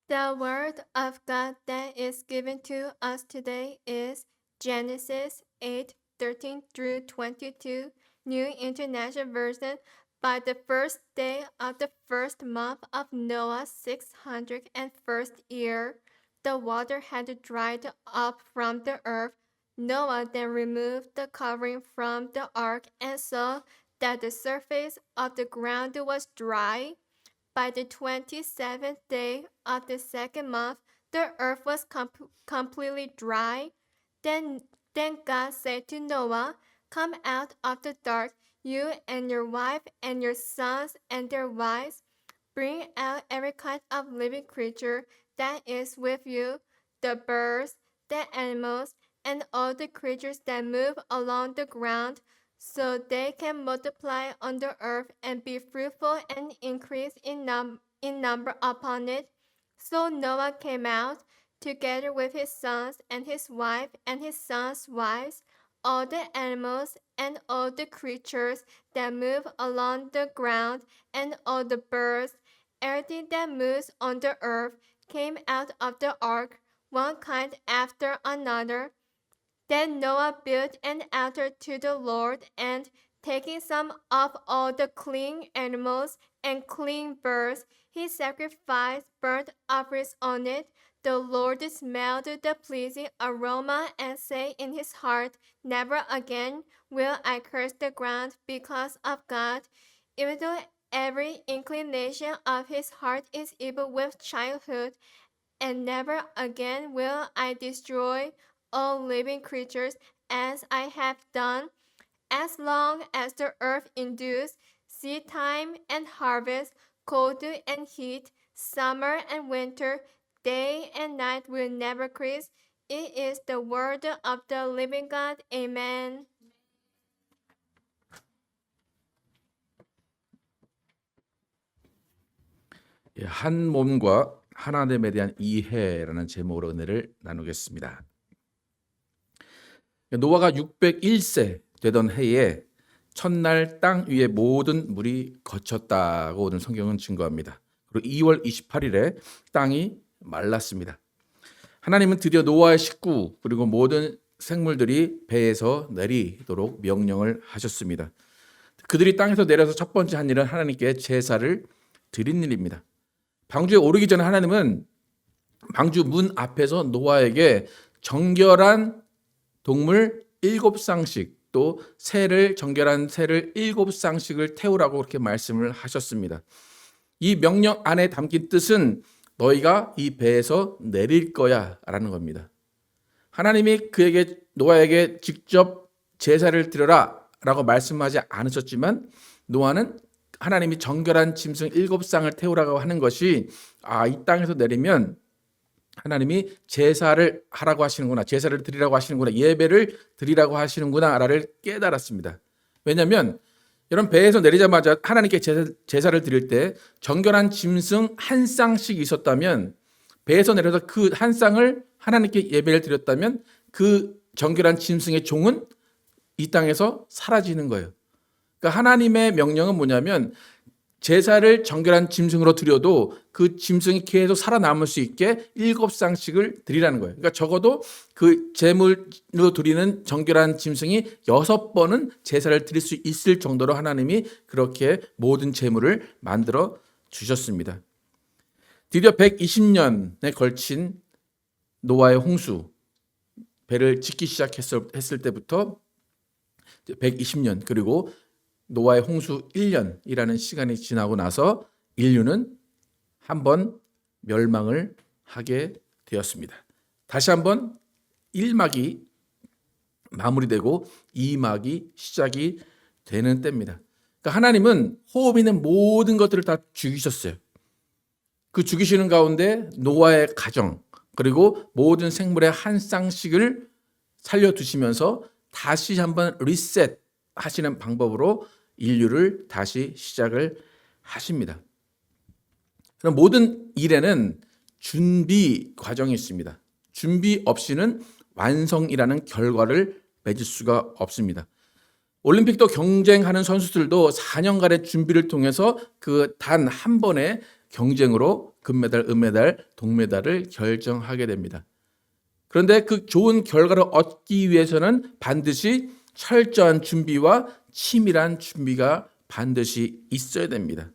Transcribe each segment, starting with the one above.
The word of God that is given to us today is Genesis 8:13 through 22, New International Version. By the first day of the first month of Noah's 601st year, the water had dried up from the earth. Noah then removed the covering from the ark and saw that the surface of the ground was dry. By the 27th day of the second month, the earth was completely dry. Then God said to Noah, "Come out of the ark, you and your wife and your sons and their wives. Bring out every kind of living creature that is with you, the birds, the animals, and all the creatures that move along the ground, so they can multiply on the earth and be fruitful and increase in number upon it." So Noah came out, together with his sons and his wife and his sons' wives, all the animals and all the creatures that move along the ground, and all the birds. Everything that moves on the earth came out of the ark, one kind after another. Then Noah built an altar to the Lord, and taking some of all the clean animals and clean birds, he sacrificed burnt offerings on it. The Lord smelled the pleasing aroma and said in his heart, "Never again will I curse the ground because of God." Even though every inclination of his heart is evil with childhood, and never again will I destroy all living creatures as I have done. As long as the earth endures, seed time and harvest, cold and heat, summer and winter, day and night will never cease. It is the word of the living God. Amen. 한 몸과 하나님에 대한 이해라는 제목으로 은혜를 나누겠습니다. 노아가 601세 되던 해에 첫날 땅 위에 모든 물이 거쳤다고 오늘 성경은 증거합니다. 그리고 2월 28일에 땅이 말랐습니다. 하나님은 드디어 노아의 식구 그리고 모든 생물들이 배에서 내리도록 명령을 하셨습니다. 그들이 땅에서 내려서 첫 번째 한 일은 하나님께 제사를 드린 일입니다. 방주에 오르기 전에 하나님은 방주 문 앞에서 노아에게 정결한 동물 7쌍씩 또 정결한 새를 7쌍씩을 태우라고 그렇게 말씀을 하셨습니다. 이 명령 안에 담긴 뜻은 너희가 이 배에서 내릴 거야 라는 겁니다. 하나님이 노아에게 직접 제사를 드려라 라고 말씀하지 않으셨지만 노아는 하나님이 정결한 짐승 7쌍을 태우라고 하는 것이 이 땅에서 내리면 하나님이 제사를 하라고 하시는구나, 제사를 드리라고 하시는구나, 예배를 드리라고 하시는구나를 깨달았습니다. 왜냐하면 이런 배에서 내리자마자 하나님께 제사를 드릴 때 정결한 짐승 한 쌍씩 있었다면 배에서 내려서 그 한 쌍을 하나님께 예배를 드렸다면 그 정결한 짐승의 종은 이 땅에서 사라지는 거예요. 그러니까 하나님의 명령은 뭐냐면 제사를 정결한 짐승으로 드려도 그 짐승이 계속 살아남을 수 있게 7쌍씩을 드리라는 거예요. 그러니까 적어도 그 제물로 드리는 정결한 짐승이 6번은 제사를 드릴 수 있을 정도로 하나님이 그렇게 모든 제물을 만들어 주셨습니다. 드디어 120년에 걸친 노아의 홍수, 배를 짓기 시작했을 때부터 120년 그리고 노아의 홍수 1년이라는 시간이 지나고 나서 인류는 한번 멸망을 하게 되었습니다. 다시 한번 1막이 마무리되고 2막이 시작이 되는 때입니다. 그러니까 하나님은 호흡 있는 모든 것들을 다 죽이셨어요. 그 죽이시는 가운데 노아의 가정 그리고 모든 생물의 한 쌍씩을 살려두시면서 다시 한번 리셋 하시는 방법으로 인류를 다시 시작을 하십니다. 그럼 모든 일에는 준비 과정이 있습니다. 준비 없이는 완성이라는 결과를 맺을 수가 없습니다. 올림픽도 경쟁하는 선수들도 4년간의 준비를 통해서 그 단 한 번의 경쟁으로 금메달, 은메달, 동메달을 결정하게 됩니다. 그런데 그 좋은 결과를 얻기 위해서는 반드시 철저한 준비와 치밀한 준비가 반드시 있어야 됩니다.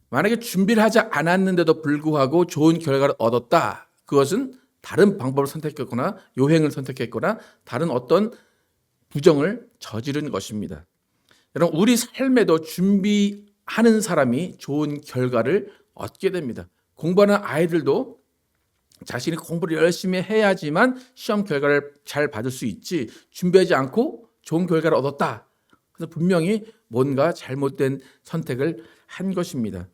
만약에 준비를 하지 않았는데도 불구하고 좋은 결과를 얻었다. 그것은 다른 방법을 선택했거나 요행을 선택했거나 다른 어떤 부정을 저지른 것입니다. 여러분, 우리 삶에도 준비하는 사람이 좋은 결과를 얻게 됩니다. 공부하는 아이들도 자신이 공부를 열심히 해야지만 시험 결과를 잘 받을 수 있지, 준비하지 않고 좋은 결과를 얻었다. 그래서 분명히 뭔가 잘못된 선택을 한 것입니다.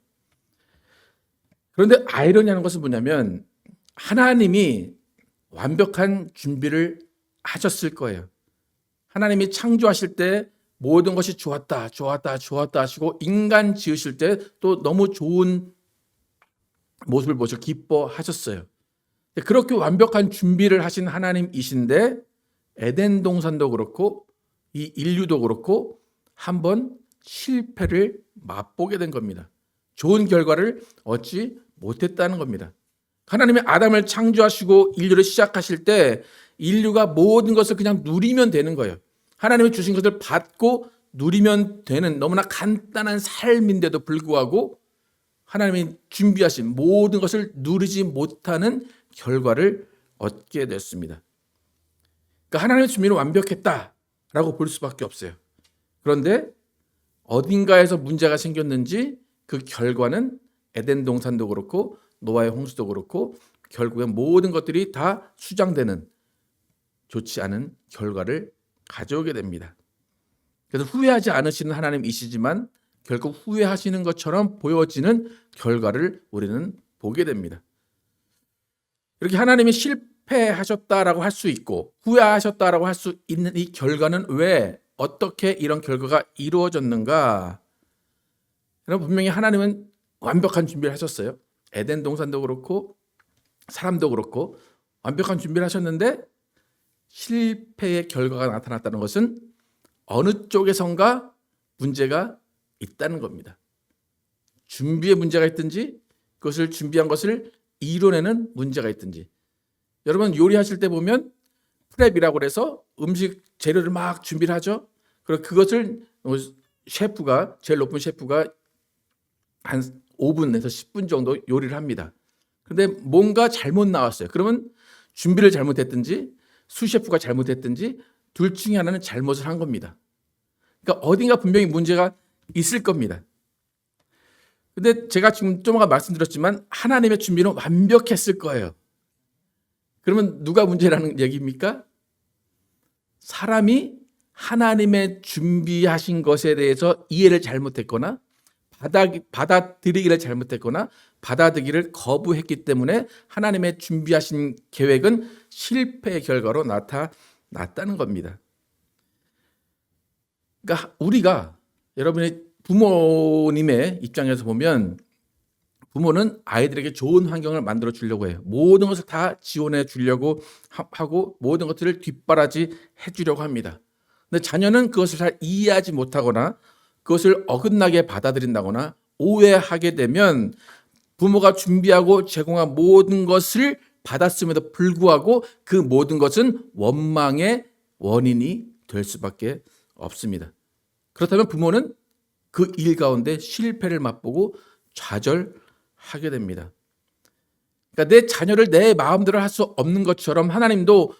그런데 아이러니한 것은 뭐냐면 하나님이 완벽한 준비를 하셨을 거예요. 하나님이 창조하실 때 모든 것이 좋았다, 좋았다, 좋았다 하시고 인간 지으실 때 또 너무 좋은 모습을 보셔 기뻐하셨어요. 그렇게 완벽한 준비를 하신 하나님이신데 에덴 동산도 그렇고 이 인류도 그렇고 한번 실패를 맛보게 된 겁니다. 좋은 결과를 얻지 못했다는 겁니다. 하나님이 아담을 창조하시고 인류를 시작하실 때 인류가 모든 것을 그냥 누리면 되는 거예요. 하나님이 주신 것을 받고 누리면 되는 너무나 간단한 삶인데도 불구하고 하나님이 준비하신 모든 것을 누리지 못하는 결과를 얻게 됐습니다. 그러니까 하나님의 준비는 완벽했다라고 볼 수밖에 없어요. 그런데 어딘가에서 문제가 생겼는지 그 결과는 에덴 동산도 그렇고 노아의 홍수도 그렇고 결국엔 모든 것들이 다 수장되는 좋지 않은 결과를 가져오게 됩니다. 그래서 후회하지 않으시는 하나님이시지만 결국 후회하시는 것처럼 보여지는 결과를 우리는 보게 됩니다. 이렇게 하나님이 실패하셨다라고 할 수 있고 후회하셨다라고 할 수 있는 이 결과는 왜 어떻게 이런 결과가 이루어졌는가? 여러분, 분명히 하나님은 완벽한 준비를 하셨어요. 에덴 동산도 그렇고 사람도 그렇고 완벽한 준비를 하셨는데 실패의 결과가 나타났다는 것은 어느 쪽에선가 문제가 있다는 겁니다. 준비에 문제가 있든지 그것을 준비한 것을 이뤄내는 문제가 있든지. 여러분, 요리하실 때 보면 프랩이라고 해서 음식 재료를 막 준비를 하죠. 그리고 그것을 셰프가 제일 높은 셰프가 한 5분에서 10분 정도 요리를 합니다. 그런데 뭔가 잘못 나왔어요. 그러면 준비를 잘못했든지 수셰프가 잘못했든지 둘 중에 하나는 잘못을 한 겁니다. 그러니까 어딘가 분명히 문제가 있을 겁니다. 근데 제가 지금 좀 아까 말씀드렸지만 하나님의 준비는 완벽했을 거예요. 그러면 누가 문제라는 얘기입니까? 사람이 하나님의 준비하신 것에 대해서 이해를 잘못했거나 받아들이기를 잘못했거나 받아들이기를 거부했기 때문에 하나님의 준비하신 계획은 실패의 결과로 나타났다는 겁니다. 그러니까 우리가 여러분의 부모님의 입장에서 보면 부모는 아이들에게 좋은 환경을 만들어 주려고 해요. 모든 것을 다 지원해 주려고 하고 모든 것들을 뒷바라지 해 주려고 합니다. 근데 자녀는 그것을 잘 이해하지 못하거나 그것을 어긋나게 받아들인다거나 오해하게 되면 부모가 준비하고 제공한 모든 것을 받았음에도 불구하고 그 모든 것은 원망의 원인이 될 수밖에 없습니다. 그렇다면 부모는 그 일 가운데 실패를 맛보고 좌절하게 됩니다. 그러니까 내 자녀를 내 마음대로 할 수 없는 것처럼 하나님도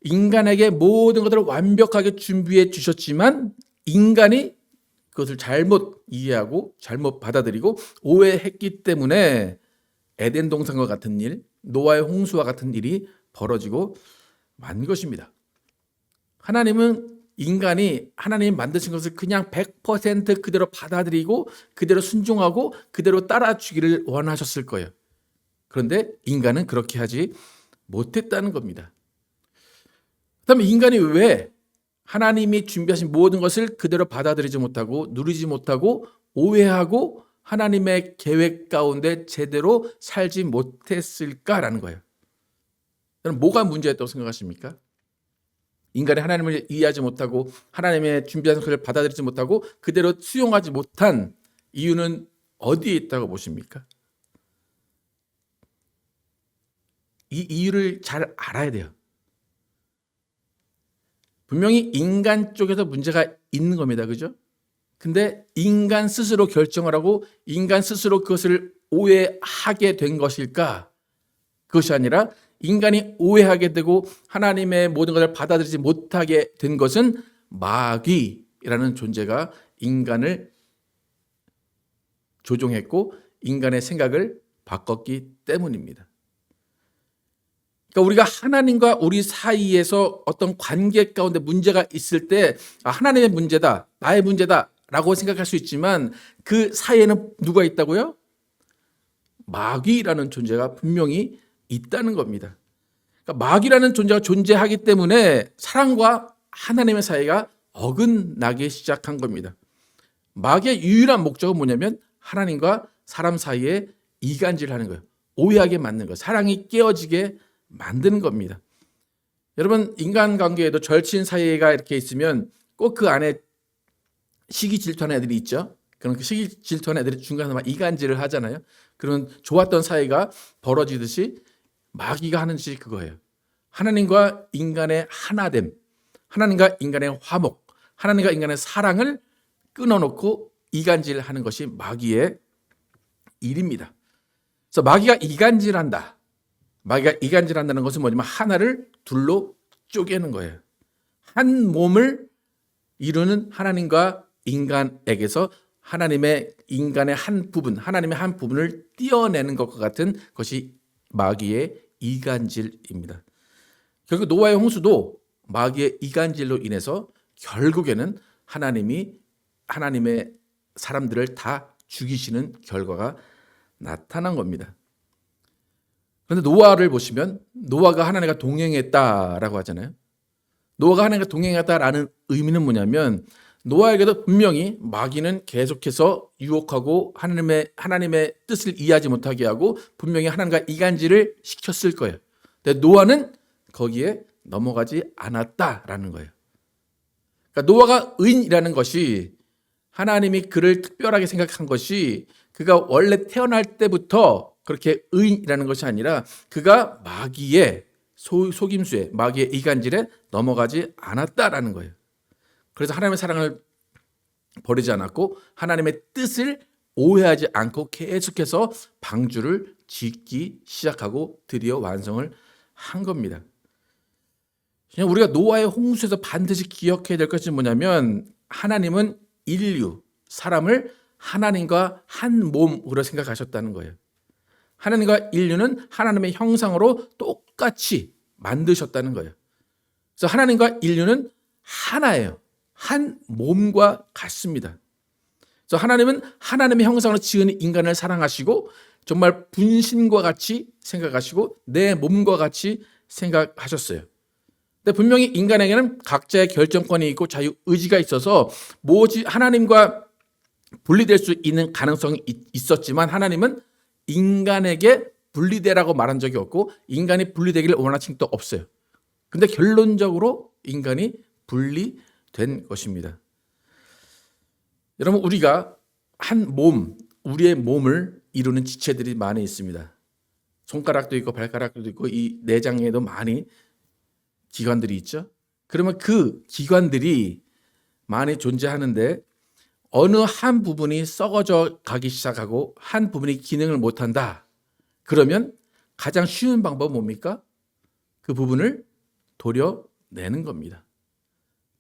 인간에게 모든 것들을 완벽하게 준비해 주셨지만 인간이 그것을 잘못 이해하고 잘못 받아들이고 오해했기 때문에 에덴 동산과 같은 일, 노아의 홍수와 같은 일이 벌어지고 만 것입니다. 하나님은 인간이 하나님이 만드신 것을 그냥 100% 그대로 받아들이고 그대로 순종하고 그대로 따라주기를 원하셨을 거예요. 그런데 인간은 그렇게 하지 못했다는 겁니다. 그렇다면 인간이 왜 하나님이 준비하신 모든 것을 그대로 받아들이지 못하고 누리지 못하고 오해하고 하나님의 계획 가운데 제대로 살지 못했을까라는 거예요. 여러분, 뭐가 문제였다고 생각하십니까? 인간이 하나님을 이해하지 못하고 하나님의 준비한 것을 받아들이지 못하고 그대로 수용하지 못한 이유는 어디에 있다고 보십니까? 이 이유를 잘 알아야 돼요. 분명히 인간 쪽에서 문제가 있는 겁니다. 그죠? 근데 인간 스스로 결정을 하고 인간 스스로 그것을 오해하게 된 것일까? 그것이 아니라 인간이 오해하게 되고 하나님의 모든 것을 받아들이지 못하게 된 것은 마귀라는 존재가 인간을 조종했고 인간의 생각을 바꿨기 때문입니다. 그러니까 우리가 하나님과 우리 사이에서 어떤 관계 가운데 문제가 있을 때 하나님의 문제다, 나의 문제다 라고 생각할 수 있지만 그 사이에는 누가 있다고요? 마귀라는 존재가 분명히 있다는 겁니다. 그러니까 마귀라는 존재가 존재하기 때문에 사랑과 하나님의 사이가 어긋나기 시작한 겁니다. 마귀의 유일한 목적은 뭐냐면 하나님과 사람 사이에 이간질하는 거예요. 오해하게 만드는 거예요. 사랑이 깨어지게 만드는 겁니다. 여러분 인간관계에도 절친 사이가 이렇게 있으면 꼭 그 안에 시기 질투하는 애들이 있죠. 그런 그 시기 질투하는 애들이 중간에 막 이간질을 하잖아요. 그런 좋았던 사이가 벌어지듯이 마귀가 하는 짓이 그거예요. 하나님과 인간의 하나됨, 하나님과 인간의 화목, 하나님과 인간의 사랑을 끊어놓고 이간질하는 것이 마귀의 일입니다. 그래서 마귀가 이간질한다. 마귀가 이간질한다는 것은 뭐냐면 하나를 둘로 쪼개는 거예요. 한 몸을 이루는 하나님과 인간에게서 하나님의 인간의 한 부분, 하나님의 한 부분을 떼어내는 것과 같은 것이 마귀의 이간질입니다. 결국 노아의 홍수도 마귀의 이간질로 인해서 결국에는 하나님의 사람들을 다 죽이시는 결과가 나타난 겁니다. 그런데 노아를 보시면 노아가 하나님과 동행했다라고 하잖아요. 노아가 하나님과 동행했다라는 의미는 뭐냐면 노아에게도 분명히 마귀는 계속해서 유혹하고 하나님의 뜻을 이해하지 못하게 하고 분명히 하나님과 이간질을 시켰을 거예요. 근데 노아는 거기에 넘어가지 않았다라는 거예요. 그러니까 노아가 의인이라는 것이 하나님이 그를 특별하게 생각한 것이 그가 원래 태어날 때부터 그렇게 의인이라는 것이 아니라 그가 마귀의 속임수에 마귀의 이간질에 넘어가지 않았다라는 거예요. 그래서 하나님의 사랑을 버리지 않았고 하나님의 뜻을 오해하지 않고 계속해서 방주를 짓기 시작하고 드디어 완성을 한 겁니다. 그냥 우리가 노아의 홍수에서 반드시 기억해야 될 것이 뭐냐면 하나님은 인류, 사람을 하나님과 한 몸으로 생각하셨다는 거예요. 하나님과 인류는 하나님의 형상으로 똑같이 만드셨다는 거예요. 그래서 하나님과 인류는 하나예요. 한 몸과 같습니다. 그래서 하나님은 하나님의 형상으로 지은 인간을 사랑하시고 정말 분신과 같이 생각하시고 내 몸과 같이 생각하셨어요. 근데 분명히 인간에게는 각자의 결정권이 있고 자유의지가 있어서 하나님과 분리될 수 있는 가능성이 있었지만 하나님은 인간에게 분리되라고 말한 적이 없고 인간이 분리되기를 원하신 적도 없어요. 근데 결론적으로 인간이 분리된 것입니다. 여러분 우리가 우리의 몸을 이루는 지체들이 많이 있습니다. 손가락도 있고 발가락도 있고 이 내장에도 많이 기관들이 있죠. 그러면 그 기관들이 많이 존재하는데 어느 한 부분이 썩어져 가기 시작하고 한 부분이 기능을 못한다. 그러면 가장 쉬운 방법은 뭡니까? 그 부분을 도려내는 겁니다.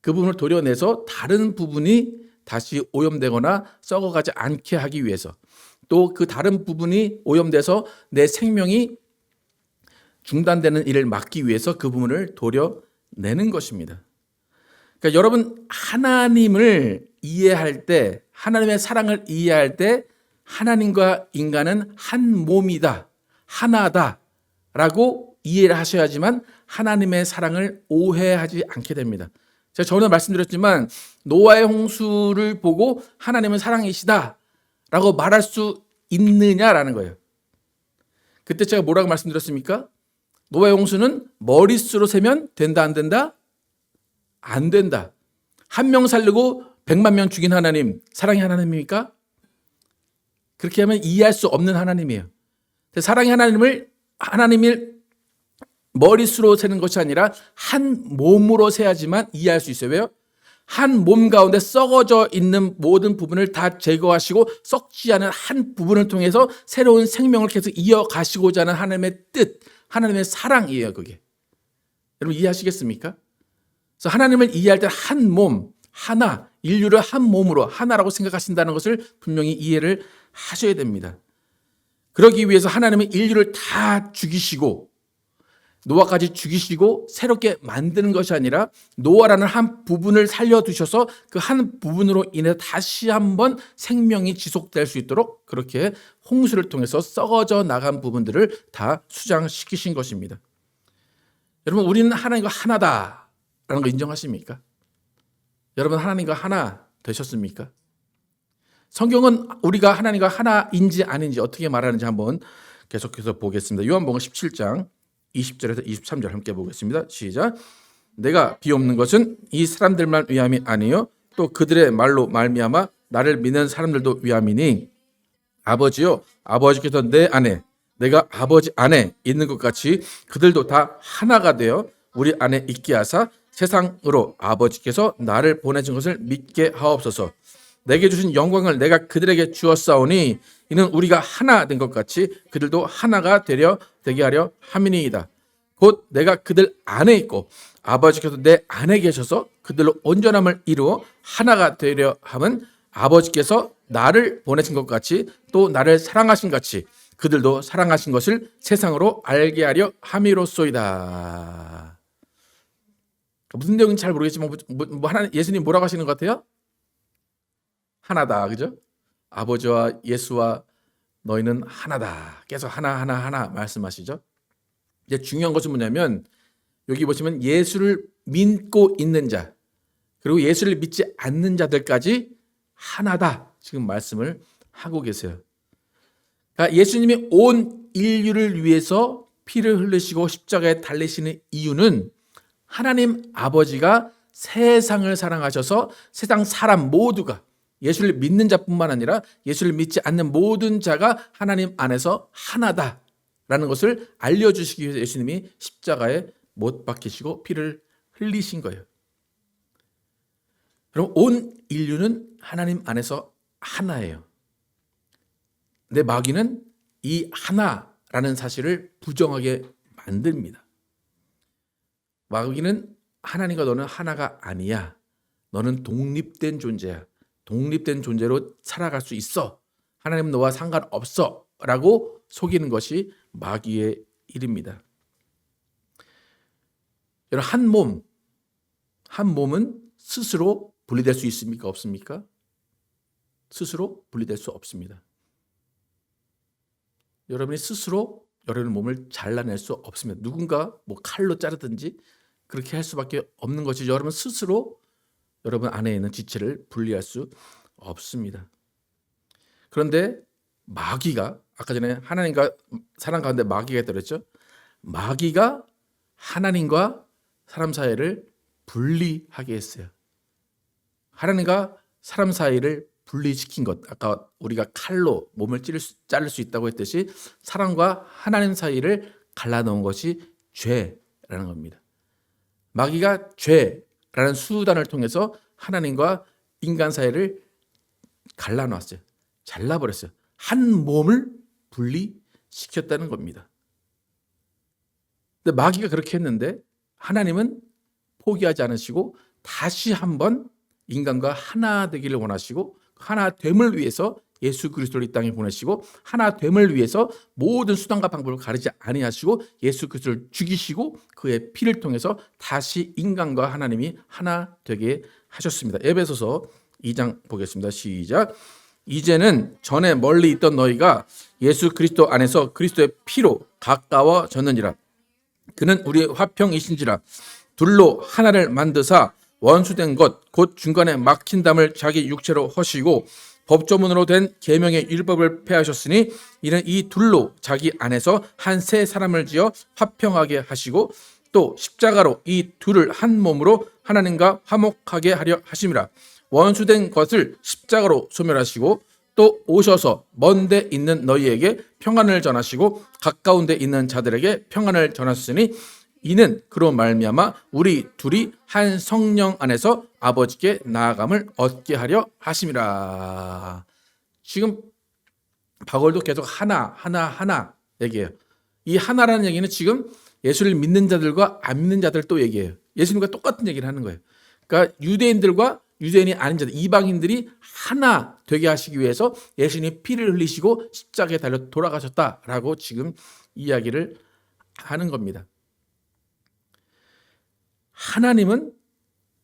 그 부분을 도려내서 다른 부분이 다시 오염되거나 썩어가지 않게 하기 위해서 또 그 다른 부분이 오염돼서 내 생명이 중단되는 일을 막기 위해서 그 부분을 도려내는 것입니다. 그러니까 여러분 하나님을 이해할 때 하나님의 사랑을 이해할 때 하나님과 인간은 한 몸이다. 하나다라고 이해를 하셔야지만 하나님의 사랑을 오해하지 않게 됩니다. 제가 전에 말씀드렸지만 노아의 홍수를 보고 하나님은 사랑이시다라고 말할 수 있느냐라는 거예요. 그때 제가 뭐라고 말씀드렸습니까? 노아의 홍수는 머릿수로 세면 된다 안 된다? 안 된다. 한 명 살리고 100만 명 죽인 하나님, 사랑의 하나님입니까? 그렇게 하면 이해할 수 없는 하나님이에요. 사랑의 하나님을 머릿수로 세는 것이 아니라 한 몸으로 세야지만 이해할 수 있어요. 왜요? 한 몸 가운데 썩어져 있는 모든 부분을 다 제거하시고 썩지 않은 한 부분을 통해서 새로운 생명을 계속 이어가시고자 하는 하나님의 뜻, 하나님의 사랑이에요. 그게. 여러분 이해하시겠습니까? 그래서 하나님을 이해할 때 한 몸, 하나, 인류를 한 몸으로 하나라고 생각하신다는 것을 분명히 이해를 하셔야 됩니다. 그러기 위해서 하나님은 인류를 다 죽이시고 노아까지 죽이시고 새롭게 만드는 것이 아니라 노아라는 한 부분을 살려두셔서 그 한 부분으로 인해 다시 한번 생명이 지속될 수 있도록 그렇게 홍수를 통해서 썩어져 나간 부분들을 다 수장시키신 것입니다. 여러분 우리는 하나님과 하나다라는 거 인정하십니까? 여러분 하나님과 하나 되셨습니까? 성경은 우리가 하나님과 하나인지 아닌지 어떻게 말하는지 한번 계속해서 보겠습니다. 요한복음 17장 20절에서 23절 함께 보겠습니다. 시작. 내가 비옵는 것은 이 사람들만 위함이 아니요 또 그들의 말로 말미암아 나를 믿는 사람들도 위함이니 아버지요 아버지께서 내 안에 내가 아버지 안에 있는 것 같이 그들도 다 하나가 되어 우리 안에 있게 하사 세상으로 아버지께서 나를 보내신 것을 믿게 하옵소서. 내게 주신 영광을 내가 그들에게 주었사오니 이는 우리가 하나 된 것 같이 그들도 하나가 되게 하려 함이니이다. 곧 내가 그들 안에 있고 아버지께서 내 안에 계셔서 그들로 온전함을 이루어 하나가 되려 함은 아버지께서 나를 보내신 것 같이 또 나를 사랑하신 같이 그들도 사랑하신 것을 세상으로 알게 하려 함이로소이다. 무슨 내용인지 잘 모르겠지만 예수님 뭐라고 하시는 것 같아요? 하나다, 그죠? 아버지와 예수와 너희는 하나다. 계속 하나 말씀하시죠. 이제 중요한 것은 뭐냐면 여기 보시면 예수를 믿고 있는 자 그리고 예수를 믿지 않는 자들까지 하나다 지금 말씀을 하고 계세요. 그러니까 예수님이 온 인류를 위해서 피를 흘리시고 십자가에 달리시는 이유는 하나님 아버지가 세상을 사랑하셔서 세상 사람 모두가 예수를 믿는 자뿐만 아니라 예수를 믿지 않는 모든 자가 하나님 안에서 하나다라는 것을 알려주시기 위해서 예수님이 십자가에 못 박히시고 피를 흘리신 거예요. 그럼 온 인류는 하나님 안에서 하나예요. 근데 마귀는 이 하나라는 사실을 부정하게 만듭니다. 마귀는 하나님과 너는 하나가 아니야. 너는 독립된 존재야. 독립된 존재로 살아갈 수 있어. 하나님은 너와 상관없어. 라고 속이는 것이 마귀의 일입니다. 여러분, 한 몸은 스스로 분리될 수 있습니까? 없습니까? 스스로 분리될 수 없습니다. 여러분이 스스로 여러분의 몸을 잘라낼 수 없습니다. 누군가 칼로 자르든지 그렇게 할 수밖에 없는 것이 여러분 스스로 여러분 안에 있는 지체를 분리할 수 없습니다. 그런데 마귀가 아까 전에 하나님과 사람 가운데 마귀가 있다고 마귀가 하나님과 사람 사이를 분리하게 했어요. 하나님과 사람 사이를 분리시킨 것, 아까 우리가 칼로 몸을 자를 수 있다고 했듯이 사람과 하나님 사이를 갈라놓은 것이 죄라는 겁니다. 마귀가 죄라는 수단을 통해서 하나님과 인간 사이를 갈라놨어요. 잘라버렸어요. 한 몸을 분리시켰다는 겁니다. 근데 마귀가 그렇게 했는데 하나님은 포기하지 않으시고 다시 한번 인간과 하나 되기를 원하시고 하나됨을 위해서 예수 그리스도를 이 땅에 보내시고 하나됨을 위해서 모든 수단과 방법을 가리지 아니하시고 예수 그리스도를 죽이시고 그의 피를 통해서 다시 인간과 하나님이 하나 되게 하셨습니다. 에베소서 2장 보겠습니다. 시작. 이제는 전에 멀리 있던 너희가 예수 그리스도 안에서 그리스도의 피로 가까워졌느니라. 그는 우리 화평이신지라. 둘로 하나를 만드사 원수된 것 곧 중간에 막힌 담을 자기 육체로 허시고 법조문으로 된 계명의 율법을 폐하셨으니 이는 이 둘로 자기 안에서 한 새 사람을 지어 화평하게 하시고 또 십자가로 이 둘을 한 몸으로 하나님과 화목하게 하려 하심이라. 원수된 것을 십자가로 소멸하시고 또 오셔서 먼 데 있는 너희에게 평안을 전하시고 가까운 데 있는 자들에게 평안을 전하셨으니 이는 그로 말미암아 우리 둘이 한 성령 안에서 아버지께 나아감을 얻게 하려 하심이라. 지금 바울도 계속 하나 얘기해요. 이 하나라는 얘기는 지금 예수를 믿는 자들과 안 믿는 자들 또 얘기해요. 예수님과 똑같은 얘기를 하는 거예요. 그러니까 유대인들과 유대인이 아닌 자들, 이방인들이 하나 되게 하시기 위해서 예수님이 피를 흘리시고 십자가에 달려 돌아가셨다라고 지금 이야기를 하는 겁니다. 하나님은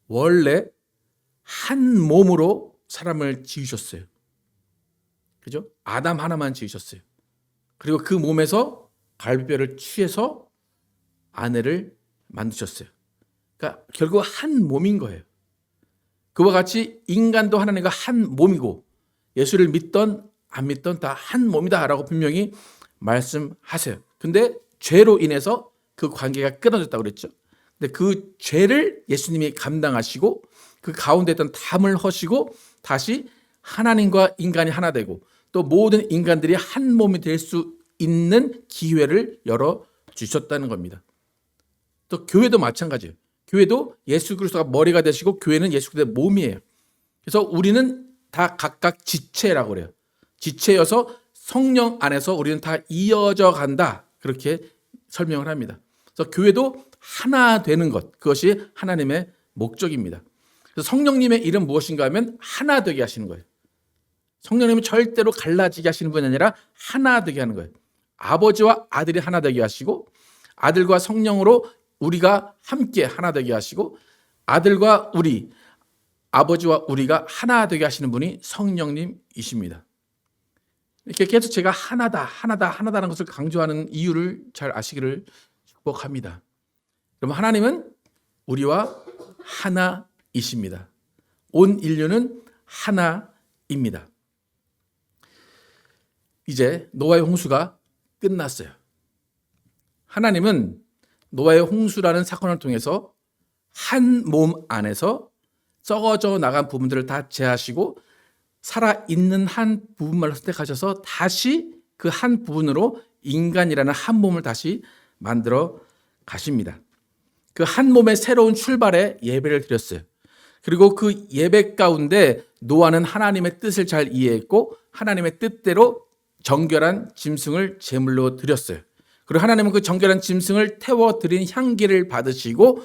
원래 한 몸으로 사람을 지으셨어요. 그죠? 아담 하나만 지으셨어요. 그리고 그 몸에서 갈비뼈를 취해서 아내를 만드셨어요. 그러니까 결국 한 몸인 거예요. 그와 같이 인간도 하나님과 한 몸이고 예수를 믿던 안 믿던 다 한 몸이다라고 분명히 말씀하세요. 근데 죄로 인해서 그 관계가 끊어졌다고 그랬죠. 근데 그 죄를 예수님이 감당하시고 그 가운데 있던 담을 허시고 다시 하나님과 인간이 하나 되고 또 모든 인간들이 한 몸이 될 수 있는 기회를 열어 주셨다는 겁니다. 또 교회도 마찬가지예요. 교회도 예수 그리스도가 머리가 되시고 교회는 예수 그리스도의 몸이에요. 그래서 우리는 다 각각 지체라고 그래요. 지체여서 성령 안에서 우리는 다 이어져 간다. 그렇게 설명을 합니다. 그래서 교회도 하나 되는 것, 그것이 하나님의 목적입니다. 그래서 성령님의 일은 무엇인가 하면 하나 되게 하시는 거예요. 성령님은 절대로 갈라지게 하시는 분이 아니라 하나 되게 하는 거예요. 아버지와 아들이 하나 되게 하시고 아들과 성령으로 우리가 함께 하나 되게 하시고 아들과 우리, 아버지와 우리가 하나 되게 하시는 분이 성령님이십니다. 이렇게 계속 제가 하나다라는 것을 강조하는 이유를 잘 아시기를 축복합니다. 그럼 하나님은 우리와 하나이십니다. 온 인류는 하나입니다. 이제 노아의 홍수가 끝났어요. 하나님은 노아의 홍수라는 사건을 통해서 한 몸 안에서 썩어져 나간 부분들을 다 제하시고 살아있는 한 부분만을 선택하셔서 다시 그 한 부분으로 인간이라는 한 몸을 다시 만들어 가십니다. 그 한 몸의 새로운 출발에 예배를 드렸어요. 그리고 그 예배 가운데 노아는 하나님의 뜻을 잘 이해했고 하나님의 뜻대로 정결한 짐승을 제물로 드렸어요. 그리고 하나님은 그 정결한 짐승을 태워드린 향기를 받으시고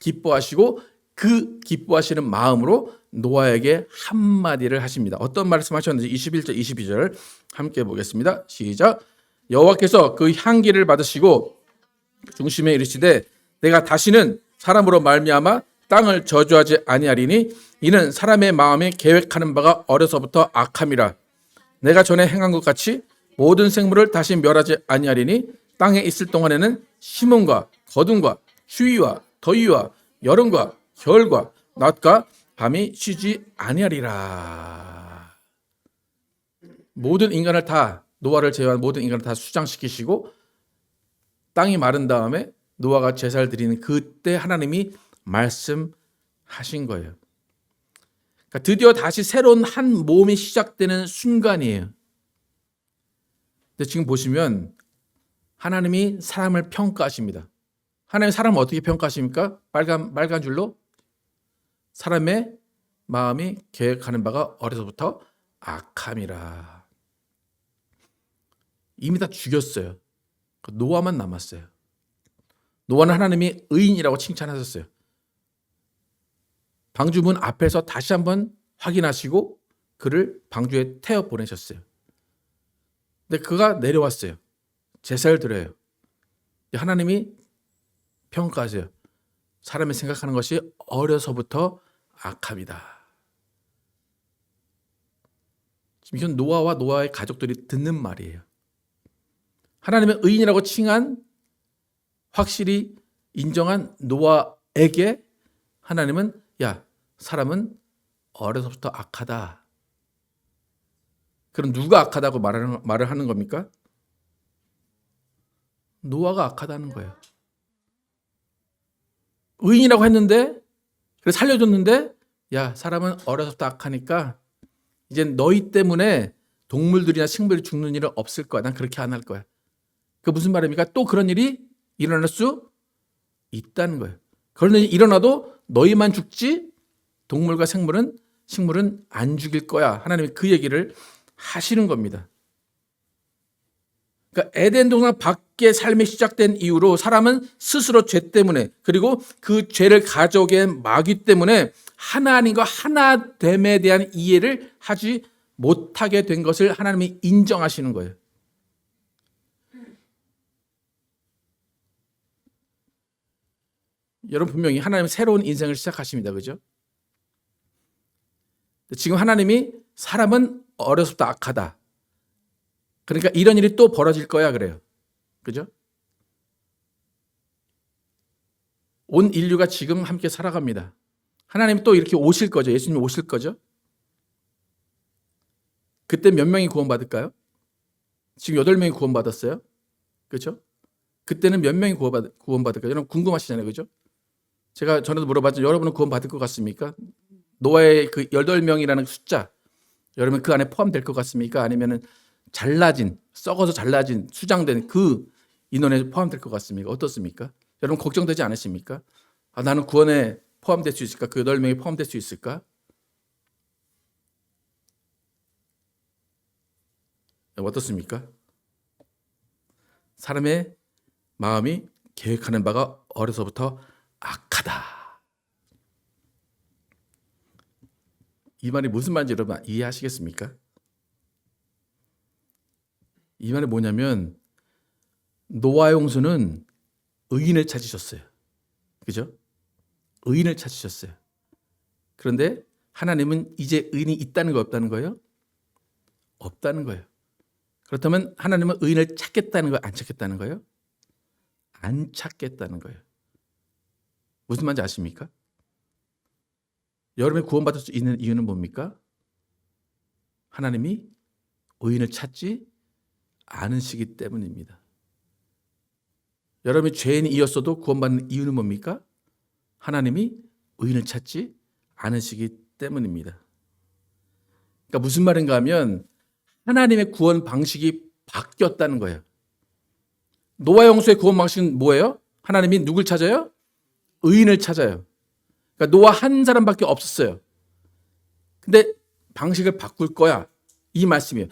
기뻐하시고 그 기뻐하시는 마음으로 노아에게 한마디를 하십니다. 어떤 말씀하셨는지 21절 22절 함께 보겠습니다. 시작. 여호와께서 그 향기를 받으시고 중심에 이르시되 내가 다시는 사람으로 말미암아 땅을 저주하지 아니하리니 이는 사람의 마음에 계획하는 바가 어려서부터 악함이라. 내가 전에 행한 것 같이 모든 생물을 다시 멸하지 아니하리니 땅에 있을 동안에는 심음과 거둠과 추위와 더위와 여름과 겨울과 낮과 밤이 쉬지 아니하리라. 모든 인간을 다 노아를 제외한 모든 인간을 다 수장시키시고 땅이 마른 다음에 노아가 제사를 드리는 그때 하나님이 말씀하신 거예요. 그러니까 드디어 다시 새로운 한 몸이 시작되는 순간이에요. 근데 지금 보시면 하나님이 사람을 평가하십니다. 하나님 사람을 어떻게 평가하십니까? 빨간 줄로 사람의 마음이 계획하는 바가 어려서부터 악함이라. 이미 다 죽였어요. 노아만 남았어요. 노아는 하나님이 의인이라고 칭찬하셨어요. 방주문 앞에서 다시 한번 확인하시고 그를 방주에 태워 보내셨어요. 근데 그가 내려왔어요. 제사를 드려요. 하나님이 평가하세요. 사람이 생각하는 것이 어려서부터 악함이다. 지금 이건 노아와 노아의 가족들이 듣는 말이에요. 하나님의 의인이라고 칭한 확실히 인정한 노아에게 하나님은 야, 사람은 어려서부터 악하다. 그럼 누가 악하다고 말을 하는 겁니까? 노아가 악하다는 거예요. 의인이라고 했는데 그래서 살려줬는데 야, 사람은 어려서부터 악하니까 이제 너희 때문에 동물들이나 식물이 죽는 일은 없을 거야. 난 그렇게 안 할 거야. 그 무슨 말입니까? 또 그런 일이 일어날 수 있다는 거예요. 그런데 일어나도 너희만 죽지 동물과 식물은 안 죽일 거야. 하나님이 그 얘기를 하시는 겁니다. 그러니까 에덴 동산 밖의 삶이 시작된 이후로 사람은 스스로 죄 때문에 그리고 그 죄를 가져오게 한 마귀 때문에 하나님과 하나됨에 대한 이해를 하지 못하게 된 것을 하나님이 인정하시는 거예요. 여러분 분명히 하나님은 새로운 인생을 시작하십니다. 그죠? 지금 하나님이 사람은 어려서부터 악하다. 그러니까 이런 일이 또 벌어질 거야 그래요. 그죠? 온 인류가 지금 함께 살아갑니다. 하나님이 또 이렇게 오실 거죠. 예수님이 오실 거죠. 그때 몇 명이 구원받을까요? 지금 8명이 구원받았어요. 그렇죠? 그때는 몇 명이 구원받을까요? 여러분 궁금하시잖아요. 그죠? 제가 전에도 물어봤죠. 여러분은 구원받을 것 같습니까? 노아의 그 8명이라는 숫자, 여러분 그 안에 포함될 것 같습니까? 아니면은 썩어서 잘라진, 수장된 그 인원에 포함될 것 같습니까? 어떻습니까? 여러분 걱정되지 않으십니까? 나는 구원에 포함될 수 있을까? 그 8명이 포함될 수 있을까? 어떻습니까? 사람의 마음이 계획하는 바가 어려서부터 악하다. 이 말이 무슨 말인지 여러분 이해하시겠습니까? 이 말이 뭐냐면 노아의 홍수는 의인을 찾으셨어요. 그죠? 의인을 찾으셨어요. 그런데 하나님은 이제 의인이 있다는 거 없다는 거예요? 없다는 거예요. 그렇다면 하나님은 의인을 찾겠다는 거예요? 안 찾겠다는 거예요? 안 찾겠다는 거예요. 무슨 말인지 아십니까? 여러분이 구원받을 수 있는 이유는 뭡니까? 하나님이 의인을 찾지 않으시기 때문입니다. 여러분이 죄인이었어도 구원받는 이유는 뭡니까? 하나님이 의인을 찾지 않으시기 때문입니다. 그러니까 무슨 말인가 하면 하나님의 구원 방식이 바뀌었다는 거예요. 노아 홍수의 구원 방식은 뭐예요? 하나님이 누굴 찾아요? 의인을 찾아요. 그러니까 노아 한 사람밖에 없었어요. 근데 방식을 바꿀 거야. 이 말씀이에요.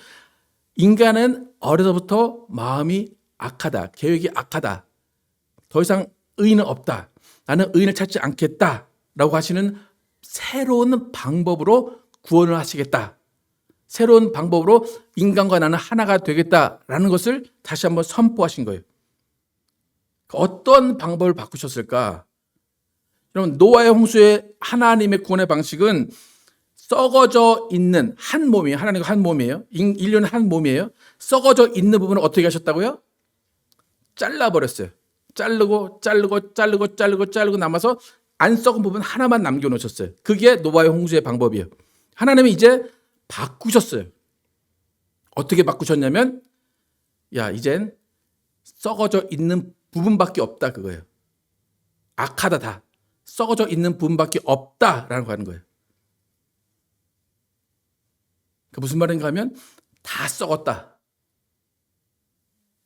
인간은 어려서부터 마음이 악하다. 계획이 악하다. 더 이상 의인은 없다. 나는 의인을 찾지 않겠다. 라고 하시는 새로운 방법으로 구원을 하시겠다. 새로운 방법으로 인간과 나는 하나가 되겠다라는 것을 다시 한번 선포하신 거예요. 어떤 방법을 바꾸셨을까? 여러분 노아의 홍수의 하나님의 구원의 방식은 썩어져 있는 한 몸이에요. 하나님과 한 몸이에요. 인류는 한 몸이에요. 썩어져 있는 부분을 어떻게 하셨다고요? 잘라버렸어요. 자르고 남아서 안 썩은 부분 하나만 남겨놓으셨어요. 그게 노아의 홍수의 방법이에요. 하나님이 이제 바꾸셨어요. 어떻게 바꾸셨냐면 이젠 썩어져 있는 부분밖에 없다 그거예요. 악하다 다. 썩어져 있는 부분밖에 없다라고 하는 거예요. 그 무슨 말인가 하면 다 썩었다.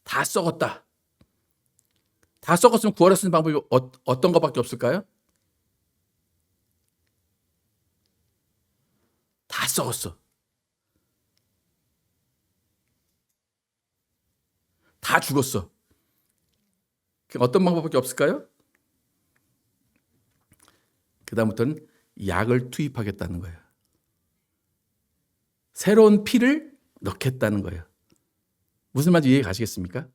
다 썩었다. 다 썩었으면 구원할 수 있는 방법이 어떤 것밖에 없을까요? 다 썩었어. 다 죽었어. 어떤 방법밖에 없을까요? 그 다음부터는 약을 투입하겠다는 거예요. 새로운 피를 넣겠다는 거예요. 무슨 말인지 이해 가시겠습니까?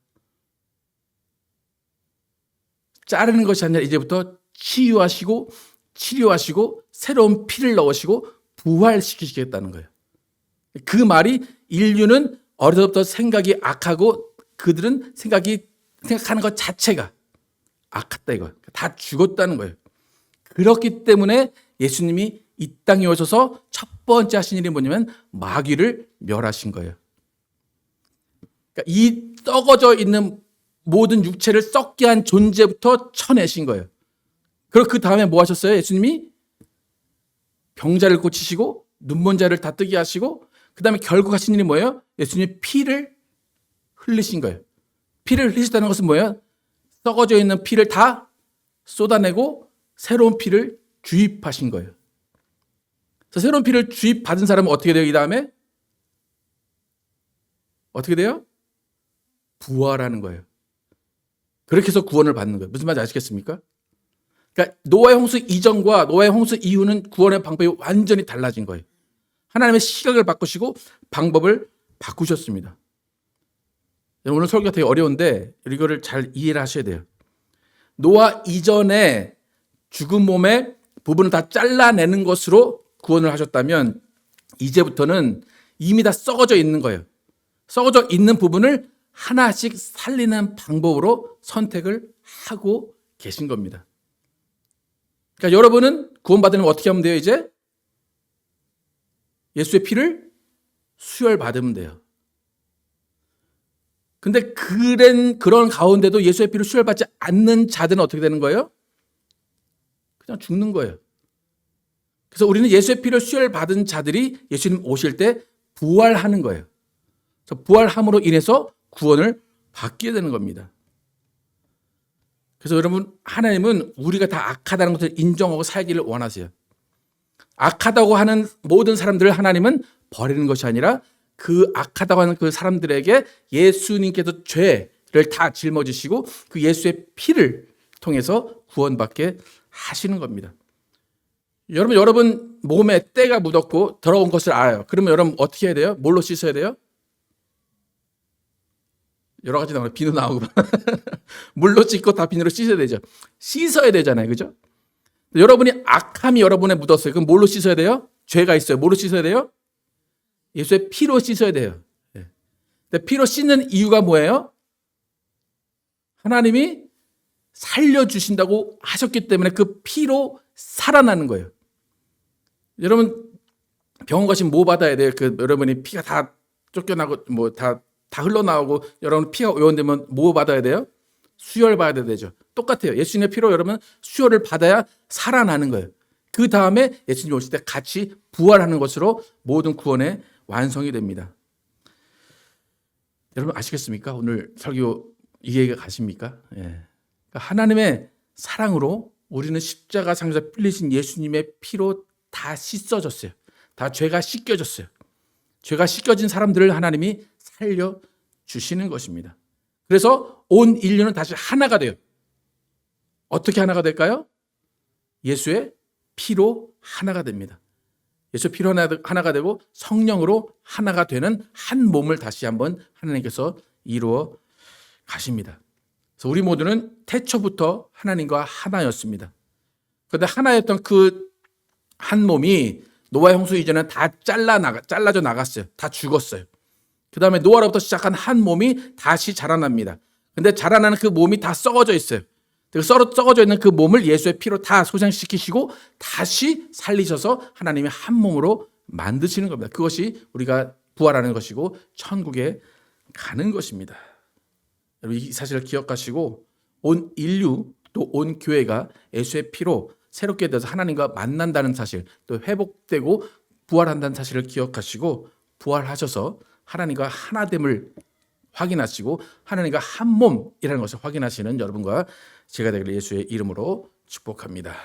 자르는 것이 아니라 이제부터 치유하시고 치료하시고 새로운 피를 넣으시고 부활시키시겠다는 거예요. 그 말이 인류는 어려서부터 생각이 악하고 그들은 생각하는 것 자체가 악하다 이거. 다 죽었다는 거예요. 그렇기 때문에 예수님이 이 땅에 오셔서 첫 번째 하신 일이 뭐냐면 마귀를 멸하신 거예요. 그러니까 이 썩어져 있는 모든 육체를 썩게 한 존재부터 쳐내신 거예요. 그리고 그 다음에 뭐 하셨어요? 예수님이 병자를 고치시고 눈먼 자를 다 뜨게 하시고 그 다음에 결국 하신 일이 뭐예요? 예수님이 피를 흘리신 거예요. 피를 흘리셨다는 것은 뭐예요? 썩어져 있는 피를 다 쏟아내고 새로운 피를 주입하신 거예요. 그래서 새로운 피를 주입받은 사람은 어떻게 돼요? 이 다음에 어떻게 돼요? 부활하는 거예요. 그렇게 해서 구원을 받는 거예요. 무슨 말인지 아시겠습니까? 그러니까 노아의 홍수 이전과 노아의 홍수 이후는 구원의 방법이 완전히 달라진 거예요. 하나님의 시각을 바꾸시고 방법을 바꾸셨습니다. 오늘 설교가 되게 어려운데 이거를 잘 이해를 하셔야 돼요. 노아 이전에 죽은 몸의 부분을 다 잘라내는 것으로 구원을 하셨다면 이제부터는 이미 다 썩어져 있는 거예요. 썩어져 있는 부분을 하나씩 살리는 방법으로 선택을 하고 계신 겁니다. 그러니까 여러분은 구원받으려면 어떻게 하면 돼요? 이제 예수의 피를 수혈받으면 돼요. 근데 그런 가운데도 예수의 피를 수혈받지 않는 자들은 어떻게 되는 거예요? 그냥 죽는 거예요. 그래서 우리는 예수의 피를 수혈받은 자들이 예수님 오실 때 부활하는 거예요. 그래서 부활함으로 인해서 구원을 받게 되는 겁니다. 그래서 여러분, 하나님은 우리가 다 악하다는 것을 인정하고 살기를 원하세요. 악하다고 하는 모든 사람들을 하나님은 버리는 것이 아니라 그 악하다고 하는 그 사람들에게 예수님께서 죄를 다 짊어지시고 그 예수의 피를 통해서 구원받게 하시는 겁니다. 여러분 몸에 때가 묻었고 더러운 것을 알아요. 그러면 여러분 어떻게 해야 돼요? 뭘로 씻어야 돼요? 여러 가지 나오고 비누 나오고 물로 씻고 다 비누로 씻어야 되죠. 씻어야 되잖아요. 그죠? 여러분이 악함이 여러분에 묻었어요. 그럼 뭘로 씻어야 돼요? 죄가 있어요. 뭘로 씻어야 돼요? 예수의 피로 씻어야 돼요. 근데 피로 씻는 이유가 뭐예요? 하나님이 살려주신다고 하셨기 때문에 그 피로 살아나는 거예요. 여러분 병원 가시면 뭐 받아야 돼요? 여러분이 피가 다 쫓겨나고 다 흘러나오고 여러분 피가 오염되면 뭐 받아야 돼요? 수혈 받아야 되죠. 똑같아요. 예수님의 피로 여러분 수혈을 받아야 살아나는 거예요. 그 다음에 예수님 오실 때 같이 부활하는 것으로 모든 구원의 완성이 됩니다. 여러분 아시겠습니까? 오늘 설교 이해가 가십니까? 예. 그러니까 하나님의 사랑으로 우리는 십자가 상에서 흘리신 예수님의 피로 다 씻어졌어요. 다 죄가 씻겨졌어요. 죄가 씻겨진 사람들을 하나님이 살려주시는 것입니다. 그래서 온 인류는 다시 하나가 돼요. 어떻게 하나가 될까요? 예수의 피로 하나가 됩니다. 예수 피로 하나가 되고 성령으로 하나가 되는 한 몸을 다시 한번 하나님께서 이루어 가십니다. 그래서 우리 모두는 태초부터 하나님과 하나였습니다. 그런데 하나였던 그 한 몸이 노아의 홍수 이전에 다 잘라져 나갔어요. 다 죽었어요. 그 다음에 노아로부터 시작한 한 몸이 다시 자라납니다. 근데 자라나는 그 몸이 다 썩어져 있어요. 썩어져 있는 그 몸을 예수의 피로 다 소생시키시고 다시 살리셔서 하나님의 한 몸으로 만드시는 겁니다. 그것이 우리가 부활하는 것이고 천국에 가는 것입니다. 여러분 이 사실을 기억하시고 온 인류 또 온 교회가 예수의 피로 새롭게 돼서 하나님과 만난다는 사실 또 회복되고 부활한다는 사실을 기억하시고 부활하셔서 하나님과 하나됨을 확인하시고 하나님과 한 몸이라는 것을 확인하시는 여러분과 제가 되기를 예수의 이름으로 축복합니다.